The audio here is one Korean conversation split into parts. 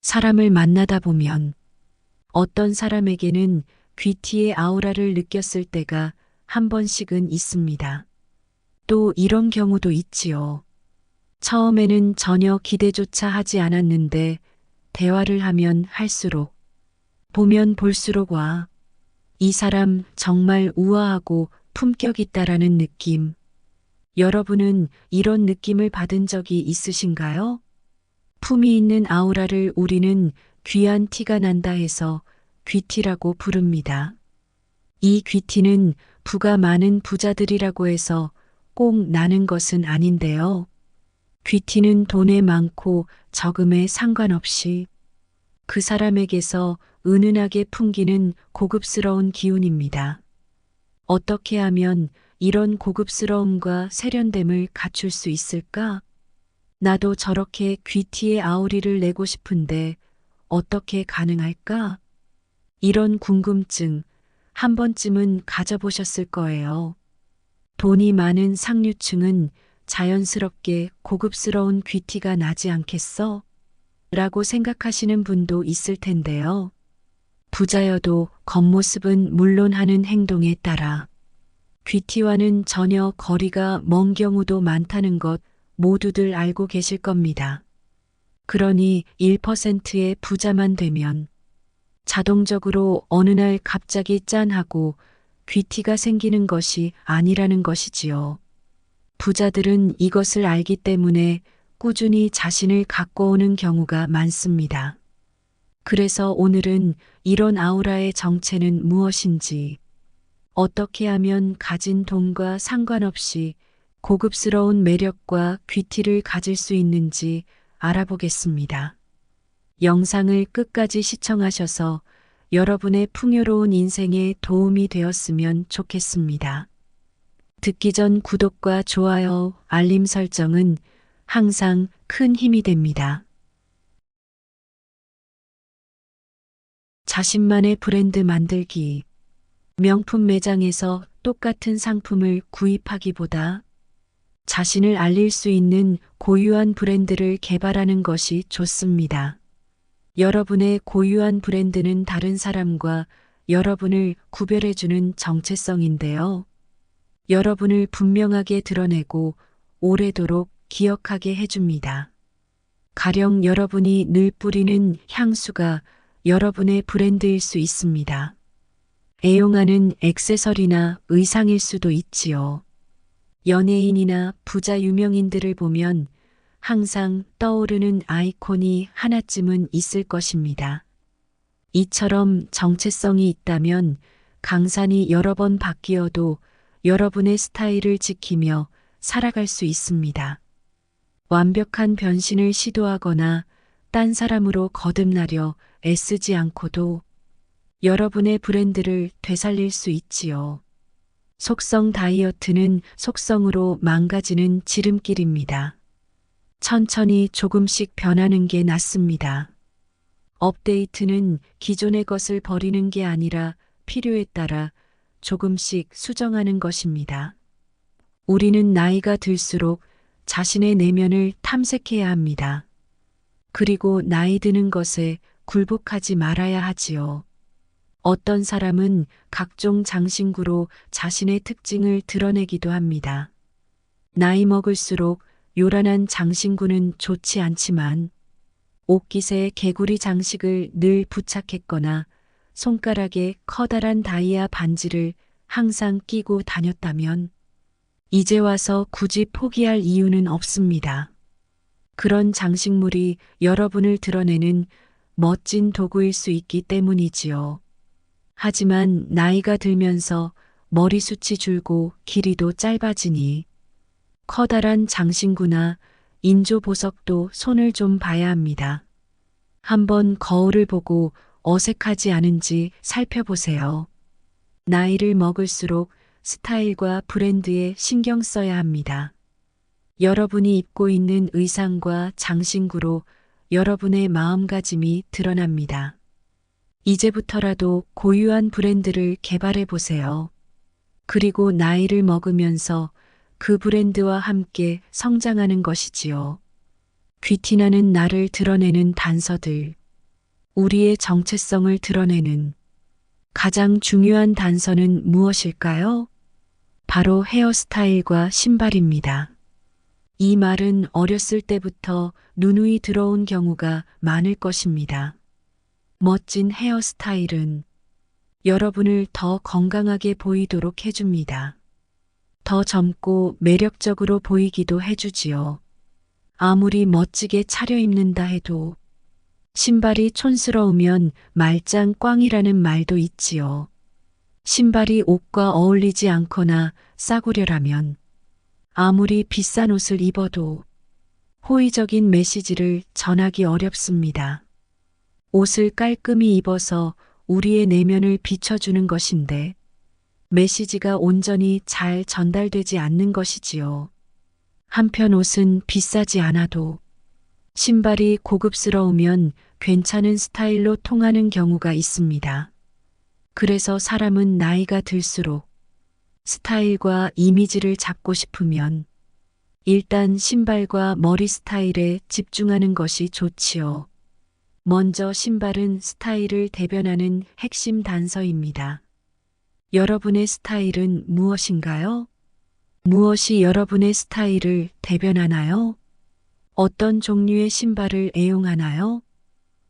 사람을 만나다 보면 어떤 사람에게는 귀티의 아우라를 느꼈을 때가 한 번씩은 있습니다. 또 이런 경우도 있지요. 처음에는 전혀 기대조차 하지 않았는데 대화를 하면 할수록, 보면 볼수록 와, 이 사람 정말 우아하고 품격 있다라는 느낌. 여러분은 이런 느낌을 받은 적이 있으신가요? 품이 있는 아우라를 우리는 귀한 티가 난다 해서 귀티라고 부릅니다. 이 귀티는 부가 많은 부자들이라고 해서 꼭 나는 것은 아닌데요. 귀티는 돈에 많고 적음에 상관없이 그 사람에게서 은은하게 풍기는 고급스러운 기운입니다. 어떻게 하면 이런 고급스러움과 세련됨을 갖출 수 있을까? 나도 저렇게 귀티의 아우리를 내고 싶은데 어떻게 가능할까? 이런 궁금증 한 번쯤은 가져보셨을 거예요. 돈이 많은 상류층은 자연스럽게 고급스러운 귀티가 나지 않겠어? 라고 생각하시는 분도 있을 텐데요. 부자여도 겉모습은 물론 하는 행동에 따라 귀티와는 전혀 거리가 먼 경우도 많다는 것 모두들 알고 계실 겁니다. 그러니 1%의 부자만 되면 자동적으로 어느 날 갑자기 짠하고 귀티가 생기는 것이 아니라는 것이지요. 부자들은 이것을 알기 때문에 꾸준히 자신을 가꿔오는 경우가 많습니다. 그래서 오늘은 이런 아우라의 정체는 무엇인지, 어떻게 하면 가진 돈과 상관없이 고급스러운 매력과 귀티를 가질 수 있는지 알아보겠습니다. 영상을 끝까지 시청하셔서 여러분의 풍요로운 인생에 도움이 되었으면 좋겠습니다. 듣기 전 구독과 좋아요, 알림 설정은 항상 큰 힘이 됩니다. 자신만의 브랜드 만들기. 명품 매장에서 똑같은 상품을 구입하기보다 자신을 알릴 수 있는 고유한 브랜드를 개발하는 것이 좋습니다. 여러분의 고유한 브랜드는 다른 사람과 여러분을 구별해주는 정체성인데요. 여러분을 분명하게 드러내고 오래도록 기억하게 해줍니다. 가령 여러분이 늘 뿌리는 향수가 여러분의 브랜드일 수 있습니다. 애용하는 액세서리나 의상일 수도 있지요. 연예인이나 부자 유명인들을 보면 항상 떠오르는 아이콘이 하나쯤은 있을 것입니다. 이처럼 정체성이 있다면 강산이 여러 번 바뀌어도 여러분의 스타일을 지키며 살아갈 수 있습니다. 완벽한 변신을 시도하거나 딴 사람으로 거듭나려 애쓰지 않고도 여러분의 브랜드를 되살릴 수 있지요. 속성 다이어트는 속성으로 망가지는 지름길입니다. 천천히 조금씩 변하는 게 낫습니다. 업데이트는 기존의 것을 버리는 게 아니라 필요에 따라 조금씩 수정하는 것입니다. 우리는 나이가 들수록 자신의 내면을 탐색해야 합니다. 그리고 나이 드는 것에 굴복하지 말아야 하지요. 어떤 사람은 각종 장신구로 자신의 특징을 드러내기도 합니다. 나이 먹을수록 요란한 장신구는 좋지 않지만 옷깃에 개구리 장식을 늘 부착했거나 손가락에 커다란 다이아 반지를 항상 끼고 다녔다면 이제 와서 굳이 포기할 이유는 없습니다. 그런 장식물이 여러분을 드러내는 멋진 도구일 수 있기 때문이지요. 하지만 나이가 들면서 머리숱이 줄고 길이도 짧아지니 커다란 장신구나 인조 보석도 손을 좀 봐야 합니다. 한번 거울을 보고 어색하지 않은지 살펴보세요. 나이를 먹을수록 스타일과 브랜드에 신경 써야 합니다. 여러분이 입고 있는 의상과 장신구로 여러분의 마음가짐이 드러납니다. 이제부터라도 고유한 브랜드를 개발해 보세요. 그리고 나이를 먹으면서 그 브랜드와 함께 성장하는 것이지요. 귀티나는 나를 드러내는 단서들. 우리의 정체성을 드러내는 가장 중요한 단서는 무엇일까요? 바로 헤어스타일과 신발입니다. 이 말은 어렸을 때부터 누누이 들어온 경우가 많을 것입니다. 멋진 헤어스타일은 여러분을 더 건강하게 보이도록 해줍니다. 더 젊고 매력적으로 보이기도 해주지요. 아무리 멋지게 차려입는다 해도 신발이 촌스러우면 말짱 꽝이라는 말도 있지요. 신발이 옷과 어울리지 않거나 싸구려라면 아무리 비싼 옷을 입어도 호의적인 메시지를 전하기 어렵습니다. 옷을 깔끔히 입어서 우리의 내면을 비춰주는 것인데 메시지가 온전히 잘 전달되지 않는 것이지요. 한편 옷은 비싸지 않아도 신발이 고급스러우면 괜찮은 스타일로 통하는 경우가 있습니다. 그래서 사람은 나이가 들수록 스타일과 이미지를 잡고 싶으면 일단 신발과 머리 스타일에 집중하는 것이 좋지요. 먼저 신발은 스타일을 대변하는 핵심 단서입니다. 여러분의 스타일은 무엇인가요? 무엇이 여러분의 스타일을 대변하나요? 어떤 종류의 신발을 애용하나요?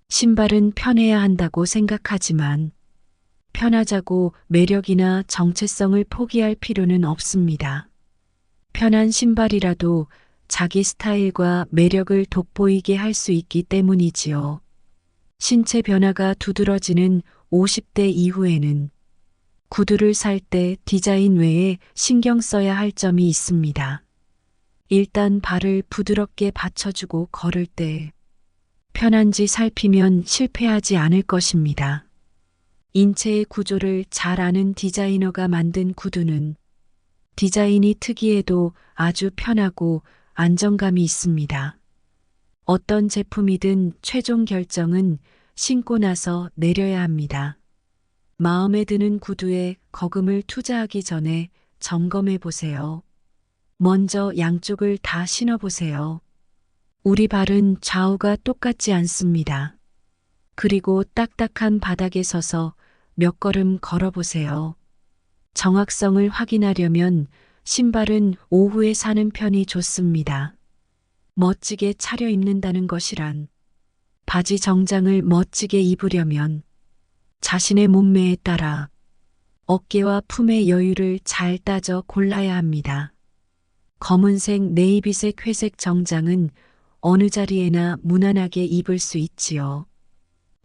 신발은 편해야 한다고 생각하지만 편하자고 매력이나 정체성을 포기할 필요는 없습니다. 편한 신발이라도 자기 스타일과 매력을 돋보이게 할 수 있기 때문이지요. 신체 변화가 두드러지는 50대 이후에는 구두를 살 때 디자인 외에 신경 써야 할 점이 있습니다. 일단 발을 부드럽게 받쳐주고 걸을 때 편한지 살피면 실패하지 않을 것입니다. 인체의 구조를 잘 아는 디자이너가 만든 구두는 디자인이 특이해도 아주 편하고 안정감이 있습니다. 어떤 제품이든 최종 결정은 신고 나서 내려야 합니다. 마음에 드는 구두에 거금을 투자하기 전에 점검해 보세요. 먼저 양쪽을 다 신어보세요. 우리 발은 좌우가 똑같지 않습니다. 그리고 딱딱한 바닥에 서서 몇 걸음 걸어보세요. 정확성을 확인하려면 신발은 오후에 사는 편이 좋습니다. 멋지게 차려입는다는 것이란 바지 정장을 멋지게 입으려면 자신의 몸매에 따라 어깨와 품의 여유를 잘 따져 골라야 합니다. 검은색, 네이비색, 회색 정장은 어느 자리에나 무난하게 입을 수 있지요.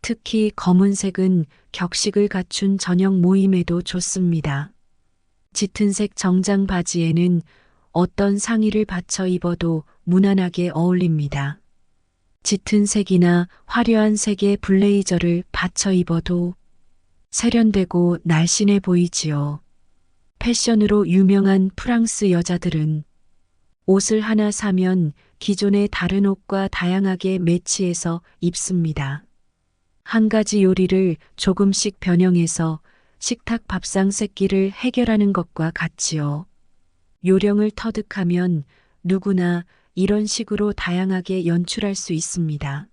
특히 검은색은 격식을 갖춘 저녁 모임에도 좋습니다. 짙은색 정장 바지에는 어떤 상의를 받쳐 입어도 무난하게 어울립니다. 짙은 색이나 화려한 색의 블레이저를 받쳐 입어도 세련되고 날씬해 보이지요. 패션으로 유명한 프랑스 여자들은 옷을 하나 사면 기존의 다른 옷과 다양하게 매치해서 입습니다. 한 가지 요리를 조금씩 변형해서 식탁 밥상 세끼를 해결하는 것과 같지요. 요령을 터득하면 누구나 이런 식으로 다양하게 연출할 수 있습니다.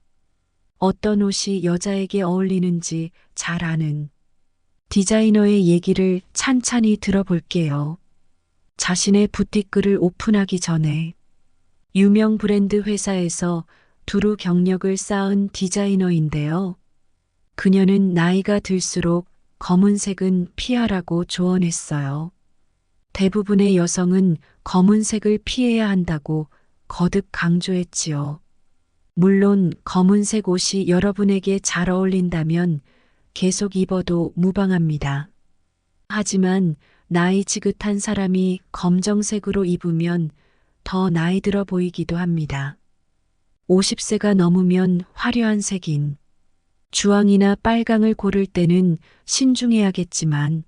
어떤 옷이 여자에게 어울리는지 잘 아는 디자이너의 얘기를 찬찬히 들어볼게요. 자신의 부티크를 오픈하기 전에 유명 브랜드 회사에서 두루 경력을 쌓은 디자이너인데요. 그녀는 나이가 들수록 검은색은 피하라고 조언했어요. 대부분의 여성은 검은색을 피해야 한다고 거듭 강조했지요. 물론 검은색 옷이 여러분에게 잘 어울린다면 계속 입어도 무방합니다. 하지만 나이 지긋한 사람이 검정색으로 입으면 더 나이 들어 보이기도 합니다. 50세가 넘으면 화려한 색인 주황이나 빨강을 고를 때는 신중해야겠지만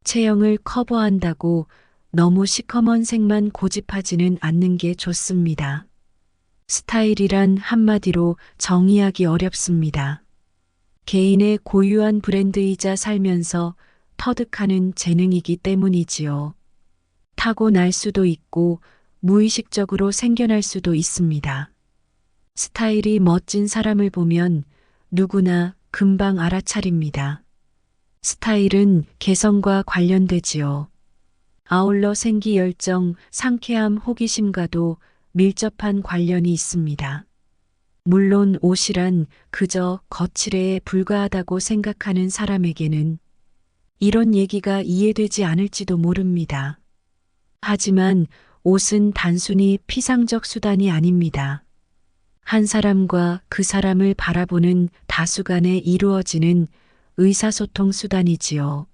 체형을 커버한다고 너무 시커먼 색만 고집하지는 않는 게 좋습니다. 스타일이란 한마디로 정의하기 어렵습니다. 개인의 고유한 브랜드이자 살면서 터득하는 재능이기 때문이지요. 타고날 수도 있고 무의식적으로 생겨날 수도 있습니다. 스타일이 멋진 사람을 보면 누구나 금방 알아차립니다. 스타일은 개성과 관련되지요. 아울러 생기 열정, 상쾌함, 호기심과도 밀접한 관련이 있습니다. 물론 옷이란 그저 거칠에 불과하다고 생각하는 사람에게는 이런 얘기가 이해되지 않을지도 모릅니다. 하지만 옷은 단순히 피상적 수단이 아닙니다. 한 사람과 그 사람을 바라보는 다수 간에 이루어지는 의사소통 수단이지요.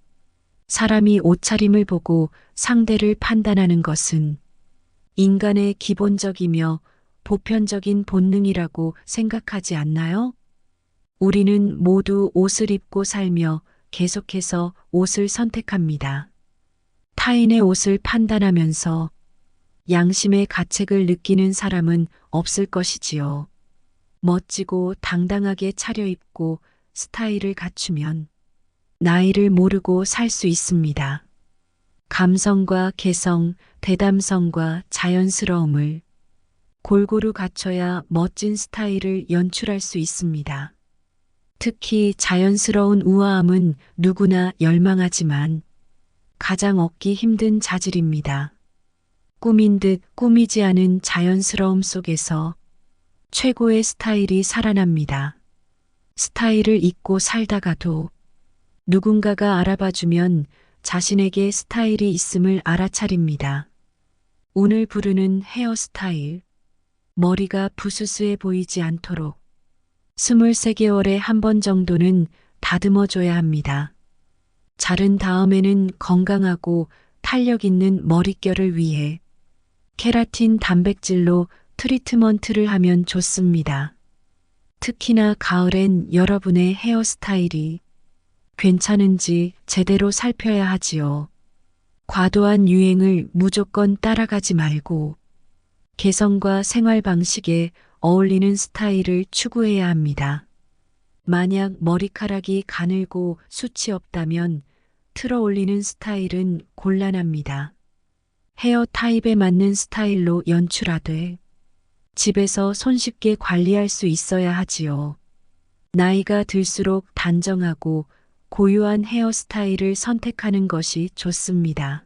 사람이 옷차림을 보고 상대를 판단하는 것은 인간의 기본적이며 보편적인 본능이라고 생각하지 않나요? 우리는 모두 옷을 입고 살며 계속해서 옷을 선택합니다. 타인의 옷을 판단하면서 양심의 가책을 느끼는 사람은 없을 것이지요. 멋지고 당당하게 차려입고 스타일을 갖추면 나이를 모르고 살 수 있습니다. 감성과 개성, 대담성과 자연스러움을 골고루 갖춰야 멋진 스타일을 연출할 수 있습니다. 특히 자연스러운 우아함은 누구나 열망하지만 가장 얻기 힘든 자질입니다. 꾸민 듯 꾸미지 않은 자연스러움 속에서 최고의 스타일이 살아납니다. 스타일을 잊고 살다가도 누군가가 알아봐주면 자신에게 스타일이 있음을 알아차립니다. 오늘 부르는 헤어스타일. 머리가 부스스해 보이지 않도록 23개월에 한 번 정도는 다듬어줘야 합니다. 자른 다음에는 건강하고 탄력 있는 머릿결을 위해 케라틴 단백질로 트리트먼트를 하면 좋습니다. 특히나 가을엔 여러분의 헤어스타일이 괜찮은지 제대로 살펴야 하지요. 과도한 유행을 무조건 따라가지 말고 개성과 생활 방식에 어울리는 스타일을 추구해야 합니다. 만약 머리카락이 가늘고 숱이 없다면 틀어 올리는 스타일은 곤란합니다. 헤어 타입에 맞는 스타일로 연출하되 집에서 손쉽게 관리할 수 있어야 하지요. 나이가 들수록 단정하고 고유한 헤어스타일을 선택하는 것이 좋습니다.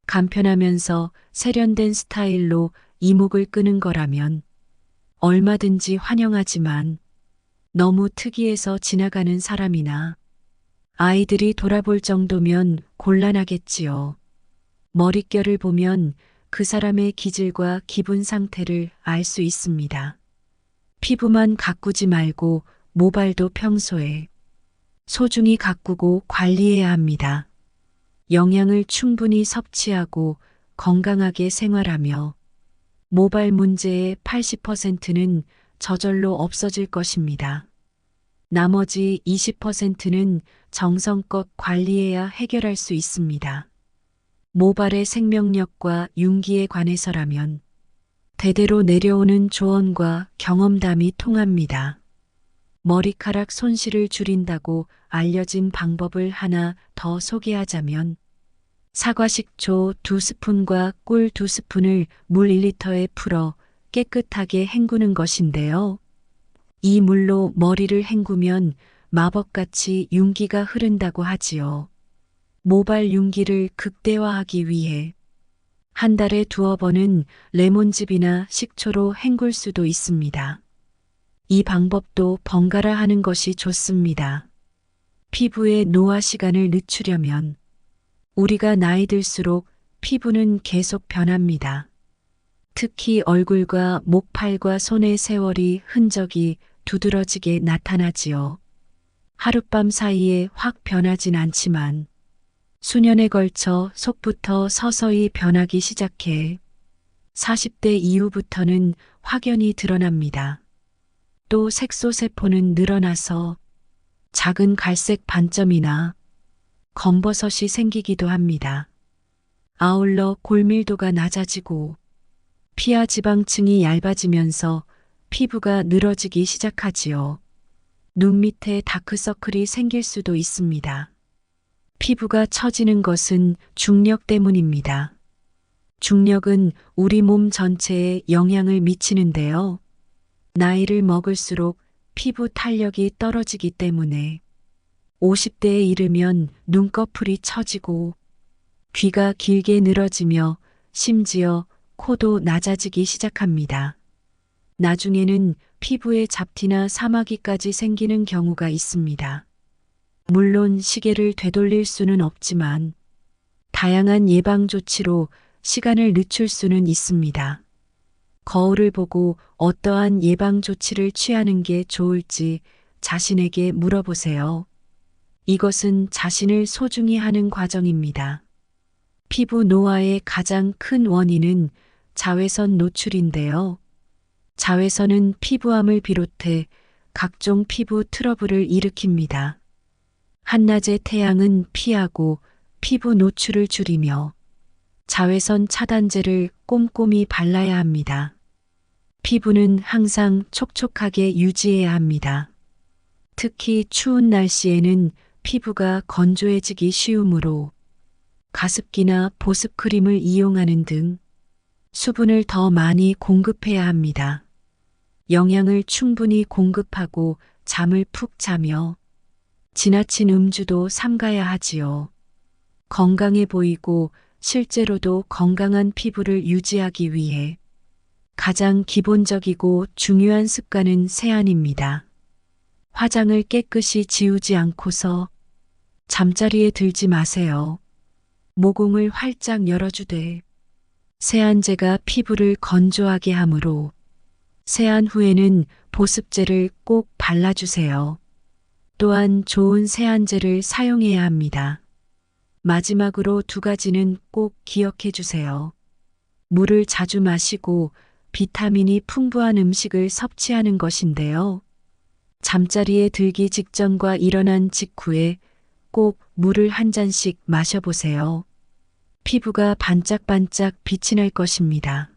간편하면서 세련된 스타일로 이목을 끄는 거라면 얼마든지 환영하지만 너무 특이해서 지나가는 사람이나 아이들이 돌아볼 정도면 곤란하겠지요. 머릿결을 보면 그 사람의 기질과 기분 상태를 알 수 있습니다. 피부만 가꾸지 말고 모발도 평소에 소중히 가꾸고 관리해야 합니다. 영양을 충분히 섭취하고 건강하게 생활하며 모발 문제의 80%는 저절로 없어질 것입니다. 나머지 20%는 정성껏 관리해야 해결할 수 있습니다. 모발의 생명력과 윤기에 관해서라면 대대로 내려오는 조언과 경험담이 통합니다. 머리카락 손실을 줄인다고 알려진 방법을 하나 더 소개하자면 사과식초 2스푼과 꿀 2스푼을 물 1리터에 풀어 깨끗하게 헹구는 것인데요. 이 물로 머리를 헹구면 마법같이 윤기가 흐른다고 하지요. 모발 윤기를 극대화하기 위해 한 달에 2번은 레몬즙이나 식초로 헹굴 수도 있습니다. 이 방법도 번갈아 하는 것이 좋습니다. 피부의 노화 시간을 늦추려면 우리가 나이 들수록 피부는 계속 변합니다. 특히 얼굴과 목팔과 손의 세월이 흔적이 두드러지게 나타나지요. 하룻밤 사이에 확 변하진 않지만 수년에 걸쳐 속부터 서서히 변하기 시작해 40대 이후부터는 확연히 드러납니다. 또 색소세포는 늘어나서 작은 갈색 반점이나 검버섯이 생기기도 합니다. 아울러 골밀도가 낮아지고 피하 지방층이 얇아지면서 피부가 늘어지기 시작하지요. 눈 밑에 다크서클이 생길 수도 있습니다. 피부가 처지는 것은 중력 때문입니다. 중력은 우리 몸 전체에 영향을 미치는데요. 나이를 먹을수록 피부 탄력이 떨어지기 때문에 50대에 이르면 눈꺼풀이 처지고 귀가 길게 늘어지며 심지어 코도 낮아지기 시작합니다. 나중에는 피부에 잡티나 사마귀까지 생기는 경우가 있습니다. 물론 시계를 되돌릴 수는 없지만 다양한 예방 조치로 시간을 늦출 수는 있습니다. 거울을 보고 어떠한 예방 조치를 취하는 게 좋을지 자신에게 물어보세요. 이것은 자신을 소중히 하는 과정입니다. 피부 노화의 가장 큰 원인은 자외선 노출인데요. 자외선은 피부암을 비롯해 각종 피부 트러블을 일으킵니다. 한낮의 태양은 피하고 피부 노출을 줄이며 자외선 차단제를 꼼꼼히 발라야 합니다. 피부는 항상 촉촉하게 유지해야 합니다. 특히 추운 날씨에는 피부가 건조해지기 쉬우므로 가습기나 보습크림을 이용하는 등 수분을 더 많이 공급해야 합니다. 영양을 충분히 공급하고 잠을 푹 자며 지나친 음주도 삼가야 하지요. 건강해 보이고 실제로도 건강한 피부를 유지하기 위해 가장 기본적이고 중요한 습관은 세안입니다. 화장을 깨끗이 지우지 않고서 잠자리에 들지 마세요. 모공을 활짝 열어주되 세안제가 피부를 건조하게 하므로 세안 후에는 보습제를 꼭 발라주세요. 또한 좋은 세안제를 사용해야 합니다. 마지막으로 두 가지는 꼭 기억해 주세요. 물을 자주 마시고 비타민이 풍부한 음식을 섭취하는 것인데요. 잠자리에 들기 직전과 일어난 직후에 꼭 물을 한 잔씩 마셔보세요. 피부가 반짝반짝 빛이 날 것입니다.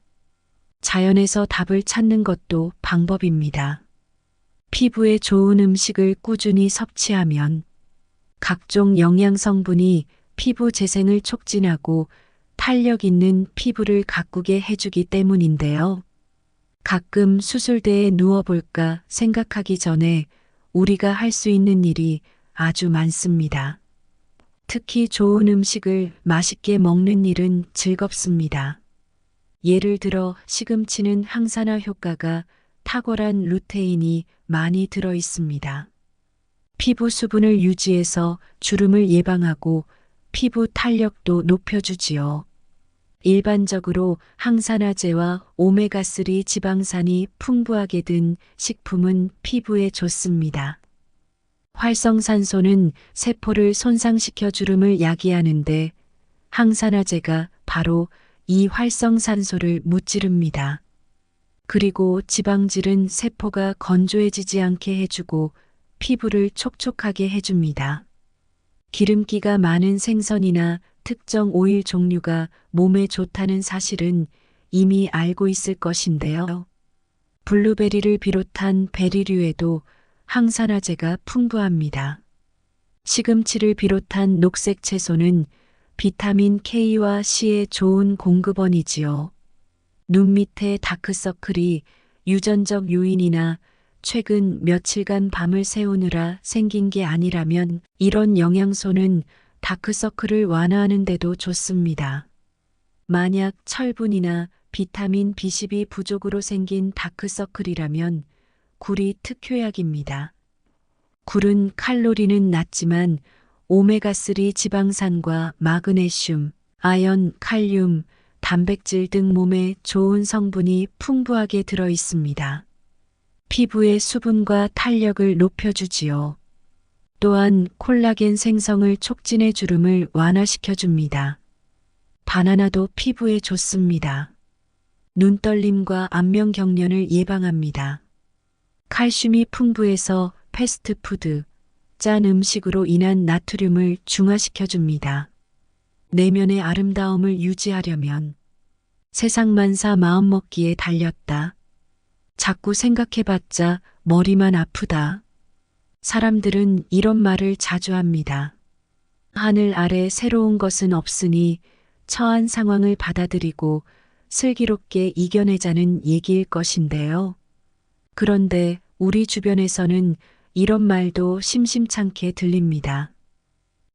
자연에서 답을 찾는 것도 방법입니다. 피부에 좋은 음식을 꾸준히 섭취하면 각종 영양 성분이 피부 재생을 촉진하고 탄력 있는 피부를 가꾸게 해주기 때문인데요. 가끔 수술대에 누워볼까 생각하기 전에 우리가 할 수 있는 일이 아주 많습니다. 특히 좋은 음식을 맛있게 먹는 일은 즐겁습니다. 예를 들어 시금치는 항산화 효과가 탁월한 루테인이 많이 들어 있습니다. 피부 수분을 유지해서 주름을 예방하고 피부 탄력도 높여주지요. 일반적으로 항산화제와 오메가3 지방산이 풍부하게 든 식품은 피부에 좋습니다. 활성산소는 세포를 손상시켜 주름을 야기하는데 항산화제가 바로 이 활성산소를 무찌릅니다. 그리고 지방질은 세포가 건조해지지 않게 해주고 피부를 촉촉하게 해줍니다. 기름기가 많은 생선이나 특정 오일 종류가 몸에 좋다는 사실은 이미 알고 있을 것인데요. 블루베리를 비롯한 베리류에도 항산화제가 풍부합니다. 시금치를 비롯한 녹색 채소는 비타민 K와 C의 좋은 공급원이지요. 눈 밑에 다크서클이 유전적 요인이나 최근 며칠간 밤을 새우느라 생긴 게 아니라면 이런 영양소는 다크서클을 완화하는 데도 좋습니다. 만약 철분이나 비타민 B12 부족으로 생긴 다크서클이라면 굴이 특효약입니다. 굴은 칼로리는 낮지만 오메가3 지방산과 마그네슘, 아연, 칼륨, 단백질 등 몸에 좋은 성분이 풍부하게 들어 있습니다. 피부의 수분과 탄력을 높여주지요. 또한 콜라겐 생성을 촉진해 주름을 완화시켜 줍니다. 바나나도 피부에 좋습니다. 눈떨림과 안면 경련을 예방합니다. 칼슘이 풍부해서 패스트푸드, 짠 음식으로 인한 나트륨을 중화시켜 줍니다. 내면의 아름다움을 유지하려면 세상만사 마음먹기에 달렸다. 자꾸 생각해봤자 머리만 아프다. 사람들은 이런 말을 자주 합니다. 하늘 아래 새로운 것은 없으니 처한 상황을 받아들이고 슬기롭게 이겨내자는 얘기일 것인데요. 그런데 우리 주변에서는 이런 말도 심심찮게 들립니다.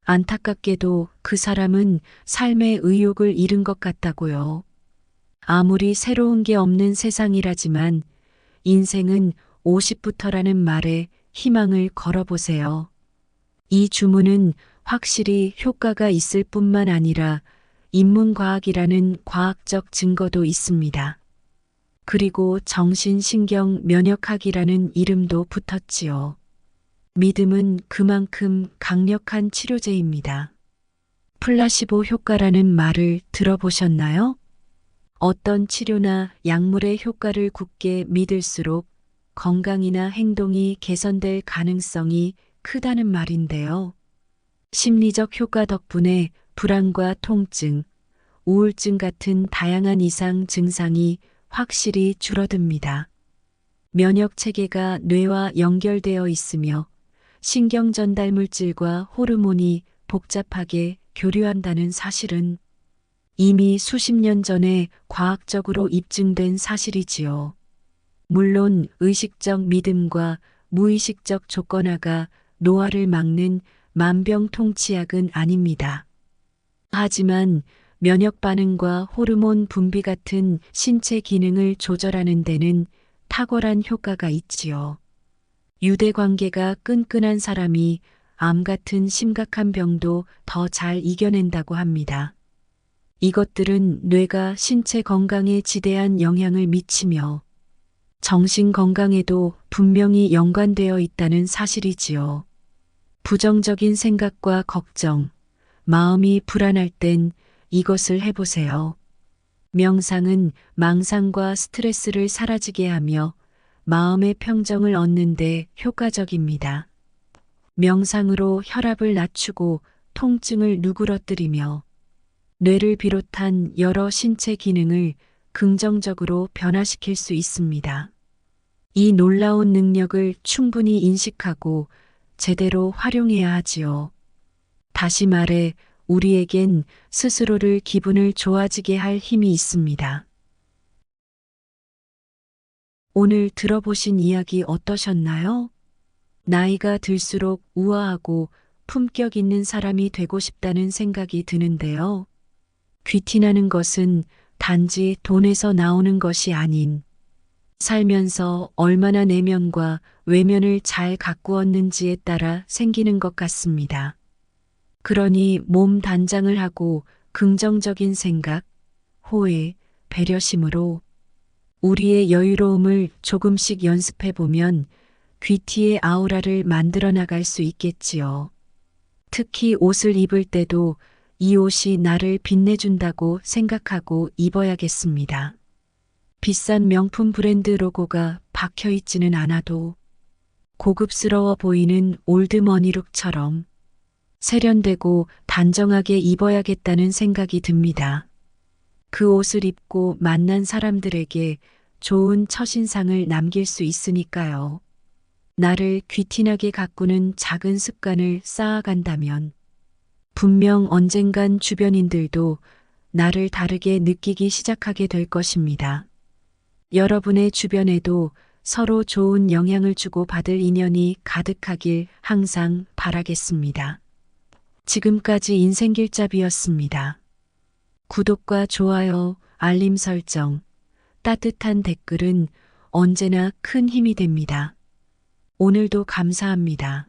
안타깝게도 그 사람은 삶의 의욕을 잃은 것 같다고요. 아무리 새로운 게 없는 세상이라지만 인생은 50부터라는 말에 희망을 걸어보세요. 이 주문은 확실히 효과가 있을 뿐만 아니라 인문과학이라는 과학적 증거도 있습니다. 그리고 정신신경 면역학이라는 이름도 붙었지요. 믿음은 그만큼 강력한 치료제입니다. 플라시보 효과라는 말을 들어보셨나요? 어떤 치료나 약물의 효과를 굳게 믿을수록 건강이나 행동이 개선될 가능성이 크다는 말인데요. 심리적 효과 덕분에 불안과 통증, 우울증 같은 다양한 이상 증상이 확실히 줄어듭니다. 면역 체계가 뇌와 연결되어 있으며 신경 전달 물질과 호르몬이 복잡하게 교류한다는 사실은 이미 수십 년 전에 과학적으로 입증된 사실이지요. 물론 의식적 믿음과 무의식적 조건화가 노화를 막는 만병통치약은 아닙니다. 하지만 면역 반응과 호르몬 분비 같은 신체 기능을 조절하는 데는 탁월한 효과가 있지요. 유대 관계가 끈끈한 사람이 암 같은 심각한 병도 더 잘 이겨낸다고 합니다. 이것들은 뇌가 신체 건강에 지대한 영향을 미치며 정신 건강에도 분명히 연관되어 있다는 사실이지요. 부정적인 생각과 걱정, 마음이 불안할 땐 이것을 해보세요. 명상은 망상과 스트레스를 사라지게 하며 마음의 평정을 얻는 데 효과적입니다. 명상으로 혈압을 낮추고 통증을 누그러뜨리며 뇌를 비롯한 여러 신체 기능을 긍정적으로 변화시킬 수 있습니다. 이 놀라운 능력을 충분히 인식하고 제대로 활용해야 하지요. 다시 말해 우리에겐 스스로를 기분을 좋아지게 할 힘이 있습니다. 오늘 들어보신 이야기 어떠셨나요? 나이가 들수록 우아하고 품격 있는 사람이 되고 싶다는 생각이 드는데요. 귀티나는 것은 단지 돈에서 나오는 것이 아닌 살면서 얼마나 내면과 외면을 잘 가꾸었는지에 따라 생기는 것 같습니다. 그러니 몸 단장을 하고 긍정적인 생각, 호혜, 배려심으로 우리의 여유로움을 조금씩 연습해 보면 귀티의 아우라를 만들어 나갈 수 있겠지요. 특히 옷을 입을 때도 이 옷이 나를 빛내준다고 생각하고 입어야겠습니다. 비싼 명품 브랜드 로고가 박혀 있지는 않아도 고급스러워 보이는 올드머니룩처럼 세련되고 단정하게 입어야겠다는 생각이 듭니다. 그 옷을 입고 만난 사람들에게 좋은 첫인상을 남길 수 있으니까요. 나를 귀티나게 가꾸는 작은 습관을 쌓아간다면 분명 언젠간 주변인들도 나를 다르게 느끼기 시작하게 될 것입니다. 여러분의 주변에도 서로 좋은 영향을 주고 받을 인연이 가득하길 항상 바라겠습니다. 지금까지 인생길잡이였습니다. 구독과 좋아요, 알림 설정, 따뜻한 댓글은 언제나 큰 힘이 됩니다. 오늘도 감사합니다.